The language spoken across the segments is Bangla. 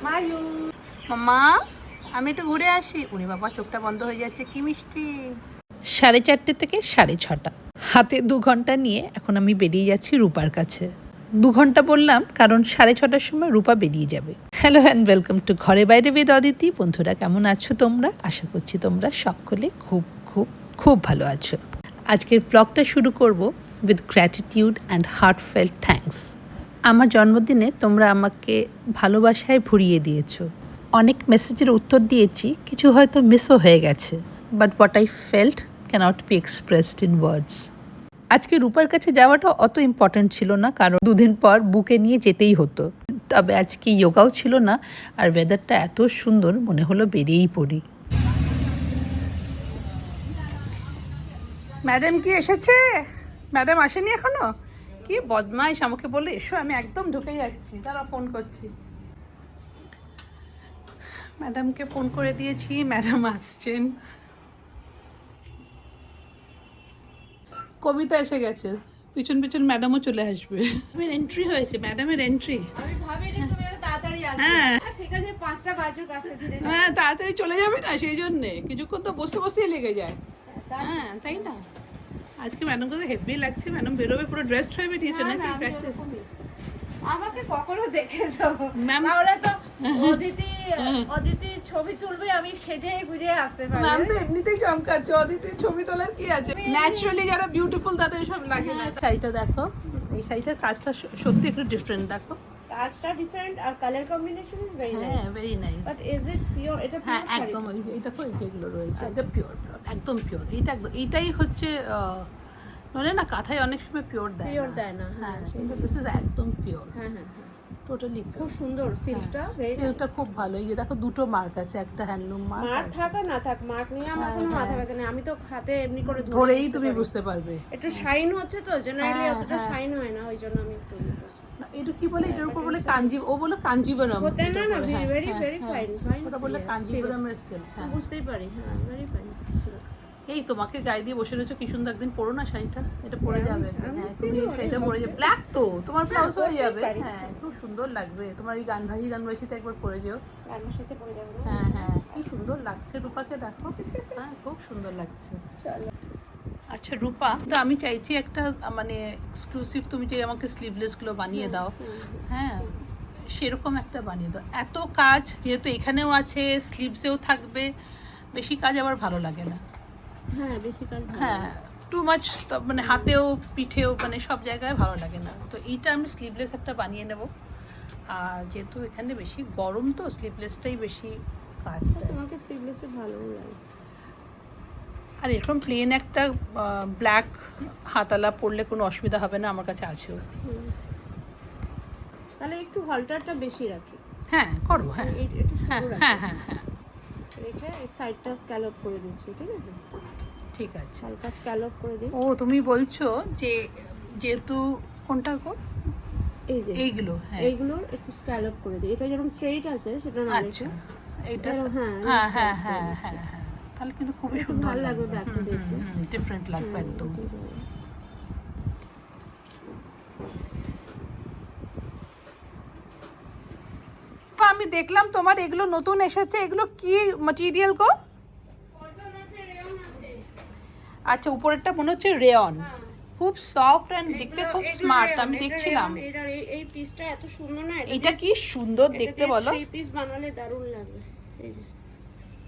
মায়ু মামা আমি একটু ঘুরে আসি। উনি বাবা চোখটা বন্ধ হয়ে যাচ্ছে, কি মিষ্টি। 4:30 থেকে 6:30 হাতে 2 ঘন্টা নিয়ে এখন আমি বেরিয়ে যাচ্ছি রূপার কাছে। 2 ঘন্টা বললাম কারণ 6:30টার সময় রূপা বেরিয়ে যাবে। হ্যালো অ্যান্ড ওয়েলকাম টু ঘরে বাইরে উইথ অদিতি। বন্ধুরা কেমন আছো তোমরা? আশা করছি তোমরা সকলে খুব খুব খুব ভালো আছো। আজকের ব্লগটা শুরু করব with gratitude and heartfelt thanks. আমার জন্মদিনে তোমরা আমাকে ভালোবাসায় ভরিয়ে দিয়েছো। অনেক মেসেজের উত্তর দিয়েছি, কিছু হয়তো মিসও হয়ে গেছে, but what I felt cannot be expressed in words. আজকে রূপার কাছে যাওয়াটা অত ইম্পর্ট্যান্ট ছিল না, কারণ 2 দিন পর বুকে নিয়ে যেতেই হতো। তবে আজকে যোগাও ছিল না, আর ওয়েদারটা এত সুন্দর মনে হলো বেরিয়েই পড়ি। ম্যাডাম কি এসেছে? ম্যাডাম আসেনি এখনো? কি বদমাইশ, আমাকে বলে এসো, আমি একদম ঢুকে যাচ্ছি, তারা ফোন করছি। ম্যাডামকে ফোন করে দিয়েছি, ম্যাডাম আসছেন। কবিতা এসে গেছে, পিছন পিছন ম্যাডামও চলে আসবে। এন্ট্রি হয়েছে, ম্যাডামের এন্ট্রি। আমি ভাবিনি তুমি এত তাড়াতাড়ি আসবে। হ্যাঁ ঠিক আছে 5টা বাজুক আসতে ধীরে ধীরে। হ্যাঁ, তাড়াতাড়ি চলে যাবে না, সেই জন্যে কিছুক্ষণ তো বসে বসেই লেগে যায়। হ্যাঁ তাই না? আজকে ম্যাডামকে তো হেভি লাগছে, ম্যাডাম বেরোবে পুরো ড্রেসড হয়ে বেরিয়েছে না, নাকি না, আমি প্র্যাকটিস? ওরকমই। আমাকে কখনো দেখেছো? ম্যাম- তাহলে তো অদিতি ছবি তুলবে, আমি সেজে গুজে আসতে পারি। ম্যাম তো এমনিতেই চমকাচ্ছে, অদিতির ছবি তোলার কি আছে? ন্যাচারালি যারা বিউটিফুল তাদের সব লাগে না। শাড়িটা দেখো, এই শাড়িটার কাজটা সত্যি একটু ডিফারেন্ট। দেখো কাজটা ডিফারেন্ট আর কালার কম্বিনেশন ইজ ভেরি হ্যাঁ, nice. Very nice. But is it pure? এটা হ্যাঁ পিওর শাড়ি? একদম, এই দেখো এই যেগুলো রয়েছে এটা পিওর, একদম পিওর। এইটা একদম, এইটাই হচ্ছে বলে না কাঁথায় অনেক সময় পিওর দেয় পিওর দেয় না। হ্যাঁ, হ্যাঁ, কিন্তু দিস ইজ একদম পিওর, হ্যাঁ, হ্যাঁ, হ্যাঁ। টোটালি খুব সুন্দর সিল্কটা, ভেরি সিল্কটা খুব ভালো। এই যে দেখো দুটো মার্ক আছে, একটা হ্যান্ডলুম মার্ক, মার থাক আর না থাক, মার্ক নিয়ে আমার কোনো মাথা ব্যথা নেই। আমি তো হাতে এমনি করে ধরেই বুঝতে তুমি পারি। বুঝতে পারবে। একটু শাইন হচ্ছে তো, জেনারেলি হ্যাঁ, অতটা হ্যাঁ। শাইন হয় না, ওই জন্য আমি একটু ইয়ে করছি। না, এটা কি বলে, এটার উপর বলে কাঞ্জি, ও বলে কাঞ্জিবরম। হতে না না, হ্যাঁ, ভেরি হ্যাঁ, ভেরি হ্যাঁ। Fine fine. ওটা বলে কাঞ্জিবরমের সিল্ক। হ্যাঁ, বুঝতেই পারি, হ্যাঁ, ভেরি ফাইন। এই তোমাকে গায়ে দিয়ে বসে রয়েছো, কি সুন্দর, একদিন পরো না শাড়িটা, এটা পরে যাবে একদিন। আমি হ্যাঁ, তুমি এই তো শাড়িটা অনেক পরে যাবে, ব্ল্যাক তো তোমার ব্লাউজ হয়ে যাবে। পারি। হ্যাঁ, খুব সুন্দর লাগবে তোমার এই গানবাসীতে একবার পরে যেও। রান্নার সাথে পড়ে যাবে না? হ্যাঁ হ্যাঁ, কি সুন্দর লাগছে রূপাকে, দেখো। হ্যাঁ, খুব সুন্দর লাগছে। চলো। আচ্ছা রূপা, তো আমি চাইছি একটা মানে এক্সক্লুসিভ, তুমি যে আমাকে স্লিভলেসগুলো বানিয়ে দাও। হ্যাঁ, সেরকম একটা বানিয়ে দাও। এত কাজ যেহেতু এখানেও আছে, স্লিভসেও থাকবে, বেশি কাজ আবার ভালো লাগে না। হ্যাঁ, বেশি কাজ ভালো হ্যাঁ, টু মাচ, মানে হাতেও পিঠেও মানে সব জায়গায় ভালো লাগে না। তো এইটা আমি স্লিভলেস একটা বানিয়ে নেব। আর যেহেতু এখানে বেশি গরম, তো স্লিভলেসটাই বেশি কাজ না। দেয়। তোমাকে স্লিভলেসে ভালো লাগে। আর এরকম প্লেন একটা ব্ল্যাক হাতালা পরলে কোনো অসুবিধা হবে না, আমার কাছে আছেও। তাহলে একটু হলটারটা বেশি রাখি। হ্যাঁ করো, হ্যাঁ একটু হ্যাঁ শুরু হ্যাঁ রাখি। হ্যাঁ হ্যাঁ, রেখে এই সাইডটা স্ক্যালপ করে দিচ্ছি, ঠিক আছে? ঠিক আছে। হালকা স্ক্যালপ করে দিই। ও তুমি বলছো যে যেহেতু কোনটা গো? এই যে এইগুলো, হ্যাঁ এইগুলো একটু স্ক্যালপ করে দিই। এটা যেরকম স্ট্রেইট আছে সেটা না আচ্ছা, রেখে এইটা হ্যাঁ, হ্যাঁ হ্যাঁ scallop করে হ্যাঁ দিচ্ছি। হ্যাঁ হ্যাঁ, তাহলে কিন্তু খুবই একটু সুন্দর ভালো লাগবে ব্যাকটা দেখতে। ডিফারেন্ট লাগবে একদম। আমি দেখলাম তোমার এগুলো নতুন এসেছে, এগুলো কি ম্যাটেরিয়াল গো? কটন আছে, রেয়ন আছে। আচ্ছা, উপরেরটা মনে হচ্ছে রেয়ন, খুব সফট এন্ড দেখতে খুব স্মার্ট। আমি দেখছিলাম এটা এই পিসটা এত সুন্দর না, এটা কি সুন্দর দেখতে বলো। 3 পিস বানালে দারুণ লাগবে। এই যে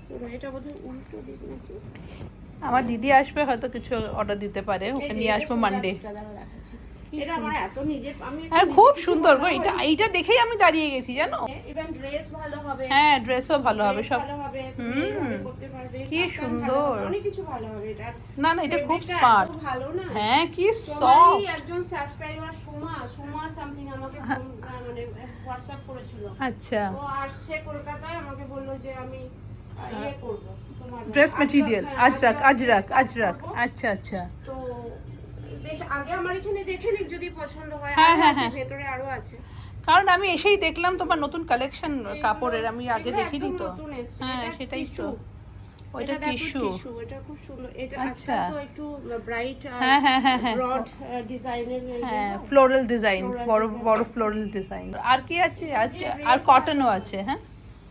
পুরো এটা বোধহয় উল্টো দিক নাকি? আমার দিদি আসবে, হয়তো কিছু অর্ডার দিতে পারে, ওকে নিয়ে আসবো মানডে। এটা আমার এত নিজের, আমি আর খুব সুন্দর গো, এটা এইটা দেখেই আমি দাঁড়িয়ে গেছি জানো। ইভেন ড্রেস ভালো হবে। হ্যাঁ, ড্রেসও ভালো হবে সব। ভালো হবে, তুমি এইভাবে করতে পারবে। কি কাতান ভালো সুন্দর। হবে, অনেক কিছু ভালো হবে এটা। না না, এটা খুব fabric টা স্মার্ট। এত ভালো না। হ্যাঁ, কি তোমারই সফট। একজন সাবস্ক্রাইবার সুমা সামথিং আমাকে ফোন মানে হোয়াটসঅ্যাপ করেছিল। আচ্ছা, ও আসছে কলকাতায়, আমাকে বললো যে আমি ইয়ে করব তোমার ড্রেস মেটেরিয়াল, আজরাক করবো। আচ্ছা আচ্ছা। তো আগে আমার এখানে দেখে নিক, যদি পছন্দ হয়। হ্যাঁ, আরো হ্যাঁ, আছে, হ্যাঁ। ভেতরে আরো আছে। কারণ আমি এসেই দেখলাম তোমার নতুন কালেকশন কাপড়ের, আমি আগে এগুলো দেখিনি একদম তো। নতুন এসছে। হ্যাঁ এটা সেটাই তো। tissue। ওইটা এটা দেখো টিস্যু। টিস্যু, এটা খুব সুন্দর। এটা আচ্ছা। আজকাল তো একটু ব্রাইট হ্যাঁ হ্যাঁ হ্যাঁ হ্যাঁ ব্রড ডিজাইনের হ্যাঁ, ফ্লোরাল ডিজাইন, Floral বড় design। বড় ফ্লোরাল ডিজাইন। আর কি আছে? আর কটনও আছে। হ্যাঁ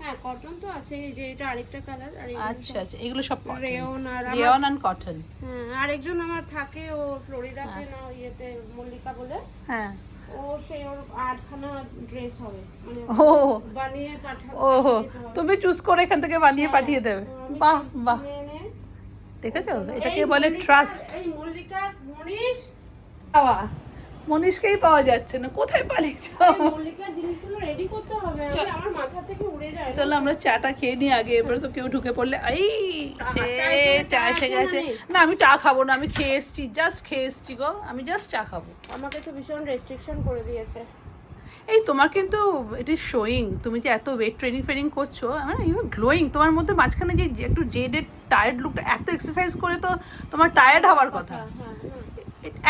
হ্যাঁ, কটন তো আছে। এই যে এটা আরেকটা কালার, আর আচ্ছা আচ্ছা, এগুলো সব কটন, রেয়ন। আর রেয়ন এন্ড কটন। হ্যাঁ, আরেকজন আমার থাকে, ও ফ্লোরিডাতে না ইয়েতে, মল্লিকা বলে। হ্যাঁ ও সেই ওর 8খানা ড্রেস হবে, মানে ও বানিয়ে পাঠাবে। ও তুমি চুজ করে এখান থেকে বানিয়ে পাঠিয়ে দেবে। বাহ বাহ, দেখেছো, এটাকে বলে ট্রাস্ট। এই মল্লিকা, মনীষ, বাবা মনীষকেই পাওয়া যাচ্ছে না, কোথায় পালিয়েছো? এই মল্লিকার জিনিসগুলো রেডি করতে হবে, আমার মাথা থেকে উড়ে যায়। চলো আমরা চাটা খেয়ে নিই আগে, এরপরে তো কেউ ঢুকে পড়লে। এই চা এসে গেছে। না আমি চা খাবো না, আমি খেয়ে এসছি, জাস্ট খেয়ে এসছি গো, আমি জাস্ট চা খাবো। আমাকে তো ভীষণ রেস্ট্রিকশন করে দিয়েছে। এই তোমার কিন্তু ইট ইজ শোয়িং, তুমি যে এত ওয়েট ট্রেনিং করছো, মানে ইউ গ্লোয়িং। তোমার মধ্যে মাঝখানে যে একটু জেডেড টায়ার্ড লুকটা, এত এক্সারসাইজ করে তো তোমার টায়ার্ড হওয়ার কথা,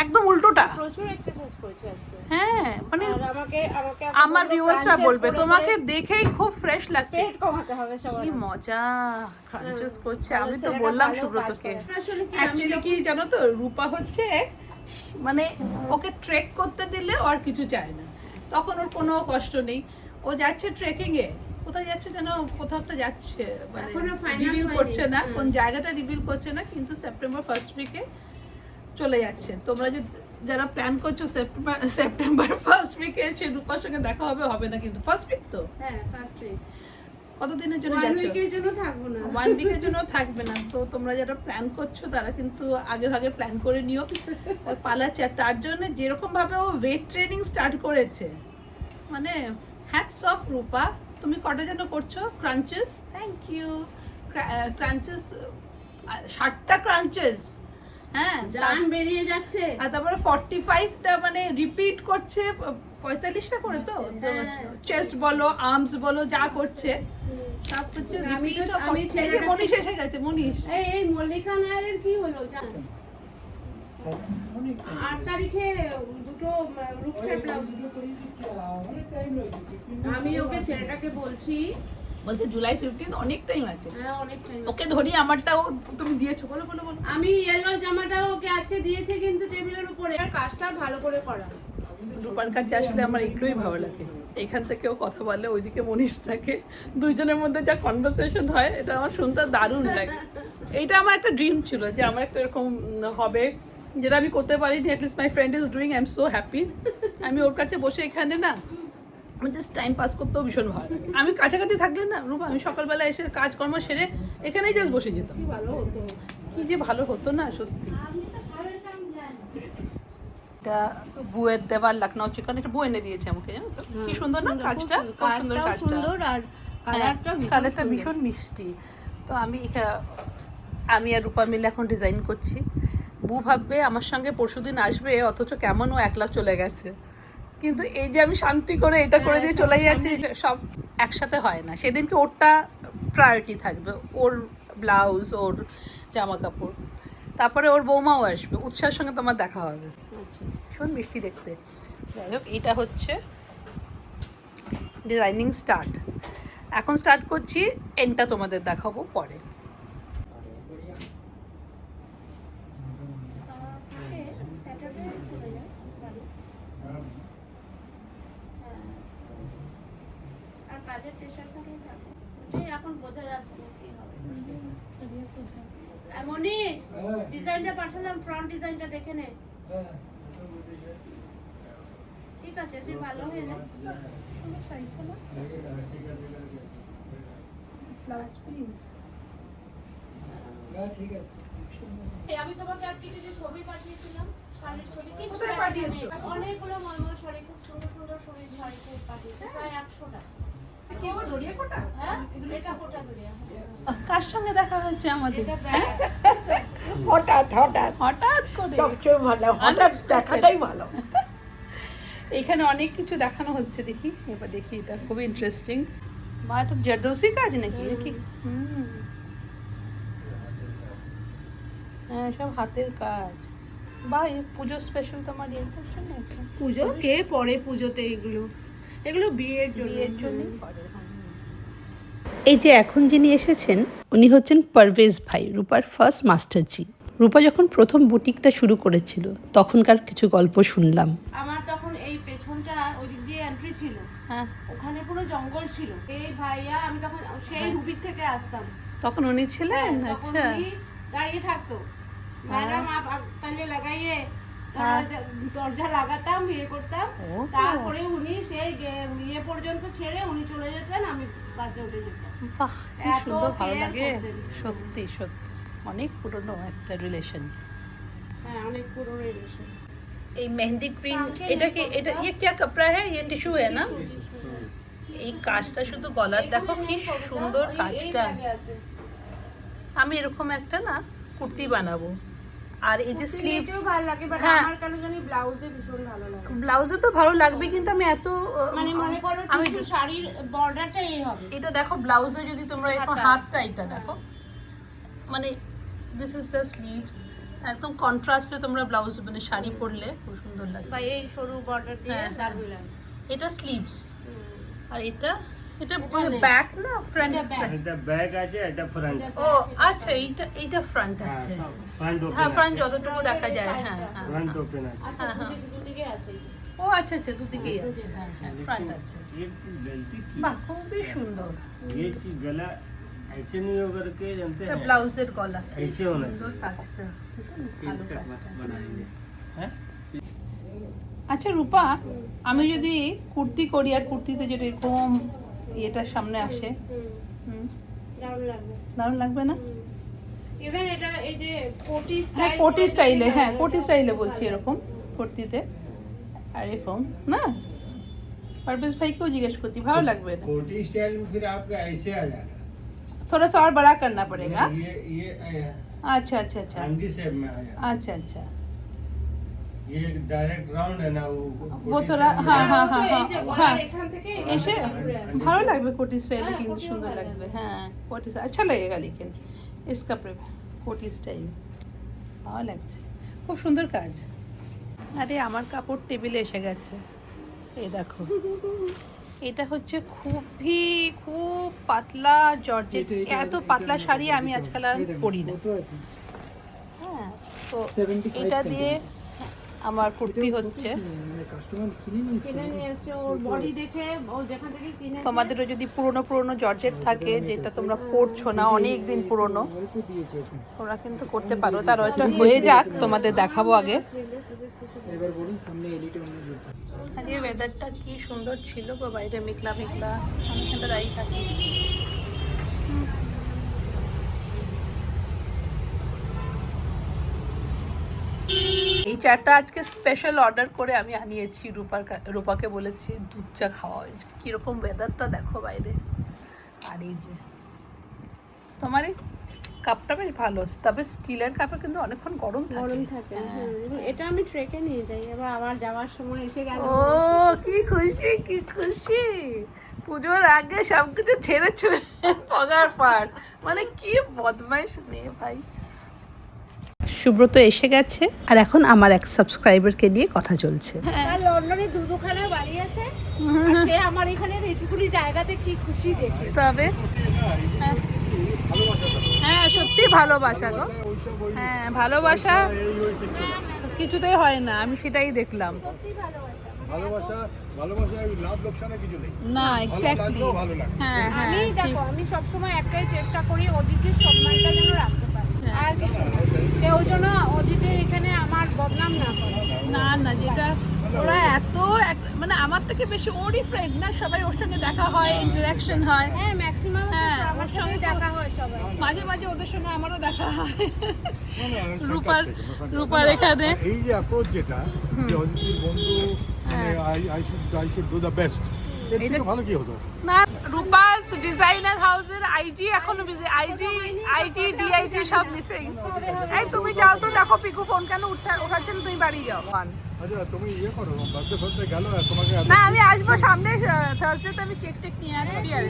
একদম উল্টোটা। প্রচুর এক্সারসাইজ করেছি আজকে। হ্যাঁ মানে আর আমাকে আমার ভিউয়ার্সরা বলবে তোমাকে দেখেই খুব ফ্রেশ লাগছে। পেট কমাতে হবে সবার। কি মজা ক্রাঞ্চেস করছে। আমি তো বললাম সুব্রতকে, অ্যাকচুয়ালি কি জানো তো, রূপা হচ্ছে মানে ওকে ট্রেক করতে দিলে আর কিছু চায় না, তখন ওর কোনো কষ্ট নেই। ও যাচ্ছে ট্রেকিং এ, কোথায় যাচ্ছে যেন, কোথাও একটা যাচ্ছে, মানে রিভিল করছে না কোন জায়গাটা, রিভিল করছে না, কিন্তু সেপ্টেম্বর ফার্স্ট উইকে চলে যাচ্ছে। তোমরা যারা প্ল্যান করছো সেপ্টেম্বর ফার্স্ট উইকে সে রূপার সঙ্গে দেখা হবে না, কিন্তু ফার্স্ট উইক তো। হ্যাঁ, ফার্স্ট উইক। কতদিনের জন্য 1 যাচ্ছো? উইকের জন্য থাকবো না, 1 উইকের জন্য থাকবে না। তো তোমরা যারা প্ল্যান করছো তারা কিন্তু আগে ভাগে প্ল্যান করে নিও। ওই পালাচ্ছে, আর তার জন্য যেরকম ভাবে ও ওয়েট ট্রেনিং স্টার্ট করেছে, মানে হ্যাটস অফ রূপা। তুমি কটা যেন করছো ক্রাঞ্চেস? Thank you. ক্রাঞ্চেস 60টা ক্রাঞ্চেস, হ্যাঁ, জান বেরিয়ে যাচ্ছে। আর তারপরে 45টা মানে রিপিট করছে, 45টা করে তো, চেস্ট বলো আর্মস বলো যা করছে সব হচ্ছে রিপিট। মনীষ এসে গেছে, মনীষ। এই মল্লিকা নায়ারের কি হলো জান? 8 তারিখে দুটো রূপসার ব্লাউজ। আমি ওকে ছেলেটাকে বলছি, বলতে জুলাই 15 অনেক টাইম আছে। হ্যাঁ অনেক টাইম। ওকে ধরি, আমারটাও তুমি দিয়েছো, বলো বলো বলো। আমি ইয়েলো জামাটা ওকে আজকে দিয়েছে, কিন্তু টেবিলের উপরে। আর কাজটা ভালো করে করা। রূপার কাছে আসলে আমার এগুলোই ভালো লাগে, এখান থেকেও কথা বলে, ওইদিকে মনীষ থাকে, দুইজনের মধ্যে যা কনভারসেশন হয়, এটা আমার শুনতে দারুণ লাগে। এইটা আমার একটা ড্রিম ছিল যে আমার একটা এরকম হবে, যেটা আমি করতে পারিনি। At least my friend is doing, I am so happy. আমি ওর কাছে বসে এখানে না, আমি জাস্ট টাইম পাস করতেও ভীষণ ভালো লাগে। আমি কাছাকাছি থাকলে না রূপা, আমি সকালবেলা এসে কাজকর্ম সেরে এখানেই জাস্ট বসে যেতাম। কি ভালো হতো, কি যে ভালো হতো না সত্যি। এটা বুয়ের দেবার লখনৌ চিকেন, এটা বউ এনে দিয়েছে আমাকে, জানো তো কি সুন্দর না কাজটা, খুব সুন্দর কাজটা, সুন্দর। আর কালারটা ভীষণ মিষ্টি। তো আমি আর রূপা মিলে এখন ডিজাইন করছি। বউ ভাববে আমার সঙ্গে পরশুদিন আসবে, অথচ কেমন ও 1 লাখ চলে গেছে। কিন্তু এই যে আমি শান্তি করে এটা করে দিয়ে চলে যাচ্ছি, সব একসাথে হয় না। সেদিনকে ওরটা প্রায়োরিটি থাকবে, ওর ব্লাউজ, ওর জামা কাপড়, তারপরে ওর বৌমাও আসবে, উৎসাহের সঙ্গে তোমার দেখা হবে। ভীষণ মিষ্টি দেখতে। যাই হোক, এটা হচ্ছে ডিজাইনিং স্টার্ট, এখন স্টার্ট করছি, এন্ডটা তোমাদের দেখাবো পরে। কাজের প্রেশারটা কি থাকে, এখন বোঝা যাচ্ছে না কি হবে। মনীষ, ডিজাইনটা পাঠালাম, ফ্রন্ট ডিজাইনটা দেখে নে। ঠিক আছে, তুই ভালো হয়ে নে। আমি তোমাকে আজকে কিছু ছবি পাঠিয়েছিলাম, শাড়ির ছবি। কিছু পাঠিয়েছো? অনেকগুলো মলমল শাড়ি, খুব সুন্দর সুন্দর ছবি পাঠিয়েছে, প্রায় 100টা। হ্যাঁ, এটা কোটা দরিয়া। কার সঙ্গে দেখা হয়েছে আমাদের? এটা ব্যাগ। হঠাৎ করে সবচেয়ে ভালো, হঠাৎ দেখাটাই ভালো। এখানে অনেক কিছু দেখানো হচ্ছে, দেখি এবার দেখি, এটা খুবই ইন্টারেস্টিং। বা এটা জারদৌসি কাজ নাকি নাকি? হ্যাঁ, সব হাতের কাজ। বা এই পুজো স্পেশাল তোমার ইয়ে করছে না? পুজো কে পরে পুজোতে এগুলো বিয়ের জন্য। বিয়ের জন্যই করে। এই যে এখন যিনি এসেছেন উনি হচ্ছেন পারভেজ ভাই, রূপার ফার্স্ট মাস্টারজি। রূপা যখন প্রথম বুটিকটা শুরু করেছিল তখনকার কিছু গল্প শুনলাম। আমার তখন এই পেছনটা ওই দিক দিয়ে এন্ট্রি ছিল, হ্যাঁ, ওখানে পুরো জঙ্গল ছিল। এই ভাইয়া আমি তখন সেই রুবির থেকে আসতাম, তখন উনি ছিলেন। তখন আচ্ছা, উনি দাঁড়িয়ে থাকতো, ম্যাডাম আপ পहले लगाइए, দরজা লাগাতাম, ইয়ে করতাম, তারপরে উনি সেই ইয়ে পর্যন্ত ছেড়ে উনি চলে যেতেন, আমি বাসে উঠে যেতাম। বাহ, কি এত সুন্দর, ভালো care লাগে। করতেন। সত্যি সত্যি অনেক পুরনো একটা রিলেশন। হ্যাঁ, অনেক পুরনো রিলেশন। এই মেহেন্দি গ্রিন, কালকে এটা নেই কি, এটা কোনটা? ये क्या कपड़ा है? ये टिश्यू है ना? এই কাজটা শুধু গলার, দেখো কি সুন্দর কাজটা। আমি এরকম একটা না কুর্তি বানাবো। আর এই যে স্লিভস, স্লিভসও ভালো লাগে, বাট হ্যাঁ। আমার কেন জানি ব্লাউজে ভীষণ ভালো লাগে। ব্লাউজে তো ভালো লাগবে, কিন্তু আমি এত মানে মনে করো আমি টিস্যু শাড়ির বর্ডারটা এই হবে। এটা দেখো ব্লাউজে যদি তোমরা একটু হাতা। হাতটা এটা দেখো, মানে দিস ইজ দ্য স্লিভস, একদম কন্ট্রাস্টে তোমরা ব্লাউজ মানে শাড়ি পরলে খুব সুন্দর লাগবে। বা এই সরু বর্ডার দিয়ে হ্যাঁ, দারুণ লাগে। এটা স্লিভস, আর এটা এটা ব্যাক না ফ্রন্ট। এটা back। এটা ব্যাগ আছে, এটা ফ্রন্ট। ও আচ্ছা, এইটা ফ্রন্ট আছে। ফ্রন্ট হ্যাঁ, ওপেন ফ্রন্ট আছে, যতটুকু দেখা যায়। হ্যাঁ হ্যাঁ, ফ্রন্ট ওপেন আছে। আচ্ছা, দুদিকে আছে। ও আচ্ছা আচ্ছা, দুদিকেই আছে। হ্যাঁ হ্যাঁ, ফ্রন্ট আছে। ये चीज गलती की, বাহ, খুবই সুন্দর। ये चीज गला ऐसे नहीं होकर के जानते এটা हैं, ব্লাউজের গলা, কি ऐसे होना সুন্দর चाहिए। কাজটা, ভীষণ ভালো কাজটা। बनाएंगे हैं। আচ্ছা রূপা, আমি যদি কুর্তি করি আর কুর্তিতে যদি এরকম এটার সামনে আসে, হুম, দারুণ লাগবে। দারুণ লাগবে না? ইভেন এটা এই যে কোটি হ্যাঁ, স্টাইল, কোটি স্টাইলে, হ্যাঁ কোটি স্টাইলে বলছি, এরকম কুর্তিতে আর এরকম না। পারভেজ ভাইকেও জিজ্ঞেস করছি, ভালো লাগবে না? कोटी स्टाइल में फिर आपका ऐसे आ जाएगा, थोड़ा सा और बड़ा करना पड़ेगा। ये अच्छा अच्छा अच्छा आंटी शेप में आ जाएगा। अच्छा अच्छा, ये डायरेक्ट राउंड है ना, वो कोटी थोड़ा, shape में हाँ जाएगा। हाँ हाँ এই हाँ যে हाँ, গলার এখান থেকে এসে ঘুরে আসে। ভালো লাগবে কোটি স্টাইলে, হ্যাঁ, কিন্তু কোটিও সুন্দর ভালো লাগবে। হ্যাঁ, কোটি अच्छा लगेगा, लेकिन इस कपड़े पे कोटी स्टाइल ভালো লাগছে, খুব সুন্দর কাজ। আরে আমার কাপড় টেবিলে এসে গেছে, এই দেখো। এটা হচ্ছে খুব পাতলা জর্জেট। এত পাতলা শাড়ি আমি আজকাল আর পরি না। হ্যাঁ, তো এটা দিয়ে আমার কুর্তি হচ্ছে। কিনে নিয়ে এসছে, ওর বডি দেখে ও যেখান থেকে কিনেছে। তোমাদেরও যদি পুরনো জর্জেট থাকে, যেটা তোমরা পরছো না, অনেক দিন পুরনো, তোমরা কিন্তু করতে পারো। তার ওটা হয়ে যাক, তোমাদের দেখাবো আগে। আজকে ওয়েদারটা কি সুন্দর ছিল গো, বাইরে মেঘলা মেঘলা, আমি এখানে দাঁড়িয়ে থাকি। এই চাটা আজকে স্পেশাল অর্ডার করে আমি আনিয়েছি। রূপাকে বলেছি দুধ চা খাওয়া। কিরকম ওয়েদারটা দেখো বাইরে। আর এই যে তোমার এই কাপটা বেশ ভালো, তবে স্টিলের কাপে কিন্তু অনেকক্ষণ গরম থাকে। হ্যাঁ, এটা আমি ট্রেকে নিয়ে যাই, এবার আবার যাওয়ার সময় এসে গেল। ও কি খুশি, কি খুশি! পুজোর আগে সবকিছু ছেড়ে ছুড়ে পগার পার, মানে কি বদমাইশ মেয়ে ভাই। সুব্রত এসে গেছে, আর এখন আমার এক সাবস্ক্রাইবারকে দিয়ে কথা চলছে। আর লন্ডনে দুখানা বাড়ি আছে, আর সে আমার এখানে এইটুকুনি জায়গাতে কি খুশি দেখে। তবে হ্যাঁ, সত্যি ভালোবাসা গো। হ্যাঁ, ভালোবাসা কিছুতেই হয় না, আমি সেটাই দেখলাম। সত্যি ভালোবাসা। ভালোবাসা লাভ লোকসানে কিছু নেই। না, এক্স্যাক্টলি। ভালো লাগে। হ্যাঁ হ্যাঁ, আমি ঠিক। দেখো, আমি সবসময় একটাই চেষ্টা করি, অদিতির সম্মানটা যেন রাখতে পারি, আর কিছু না। কেউ যেন অদিতির এখানে আমার বদনাম না করে। না না, যেটা ওরা মানে আমার থেকে বেশি ওরই ফ্রেন্ড না, সবাই ওর সঙ্গে দেখা হয়, ইন্টারাকশন হয়। হ্যাঁ, ম্যাক্সিমাম হ্যাঁ, আমার ওর সঙ্গে সঙ্গে দেখা হয় সবাই। মাঝে মাঝে ওদের সঙ্গে আমারও দেখা হয়। রূপার এখানে এই যে অ্যাপ্রোচ যেটা, যে অদিতির বন্ধু, মানে I should do the best, এর থেকে ভালো কি হতো? না, রূপাস ডিজাইনার হাউসের আইজি এখনো বিজি, আইজি ডিআইজি সব মিসিং। এই তুমি যাও তো, দেখো পিকু ফোন কেন উঠাচ্ছেন, তুমি বাড়ি যাও। আচ্ছা, তুমি ইয়ে করো, বার্থডে গেল আর তোমাকে না, আমি আসবো সামনে থার্সডেতে, আমি কেক টেক নিয়ে আসছি। আর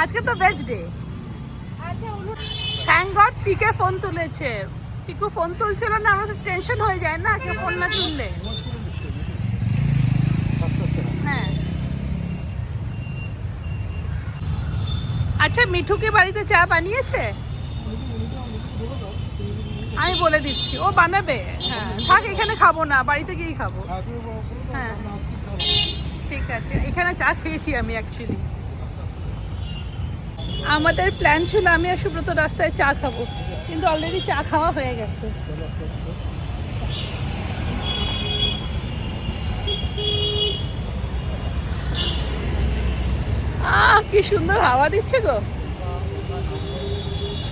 আজকে তো ভেজ ডে। আচ্ছা, থ্যাংক গড পিকে ফোন তুলেছে। পিকু ফোন তুলছিল না, আমার টেনশন হয়ে যায় না, কেউ ফোন না তুললে। হ্যাঁ, আচ্ছা, মিঠুকে বাড়িতে চা বানিয়েছে? আমি বলে দিচ্ছি, ও বানাবে। হ্যাঁ, থাক, এখানে খাবো না, বাড়িতে গিয়েই খাবো। হ্যাঁ ঠিক আছে, এখানে চা খেয়েছি আমি অ্যাকচুয়ালি। আমাদের প্ল্যান ছিল আমি আর সুব্রত রাস্তায় চা খাবো, কিন্তু অলরেডি চা খাওয়া হয়ে গেছে। কি সুন্দর হাওয়া দিচ্ছে গো।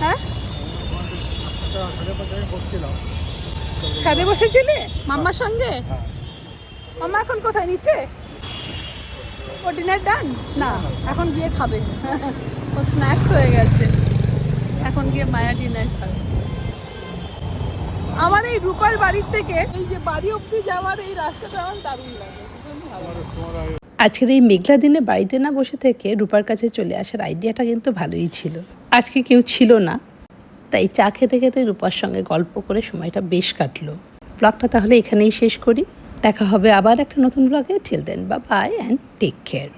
হ্যাঁ, ছাদে বসেছিলে মাম্মার সঙ্গে? মাম্মা এখন কোথায়, নিচে? ও ডিনার ডান? না, এখন গিয়ে খাবে। ও স্ন্যাক্স হয়ে গেছে, এখন গিয়ে মায়া ডিনার খাবে। আমার এই রূপার বাড়ির থেকে এই যে বাড়ি অবধি যাওয়ার এই রাস্তাটা আমার দারুণ লাগে। আজকের এই মেঘলা দিনে বাড়িতে না বসে থেকে রূপার কাছে চলে আসার আইডিয়াটা কিন্তু ভালোই ছিল। আজকে কেউ ছিল না, তাই চা খেতে খেতে রূপার সঙ্গে গল্প করে সময়টা বেশ কাটলো। ব্লগটা তাহলে এখানেই শেষ করি, দেখা হবে আবার একটা নতুন ব্লগে। Till then, bye bye and take care.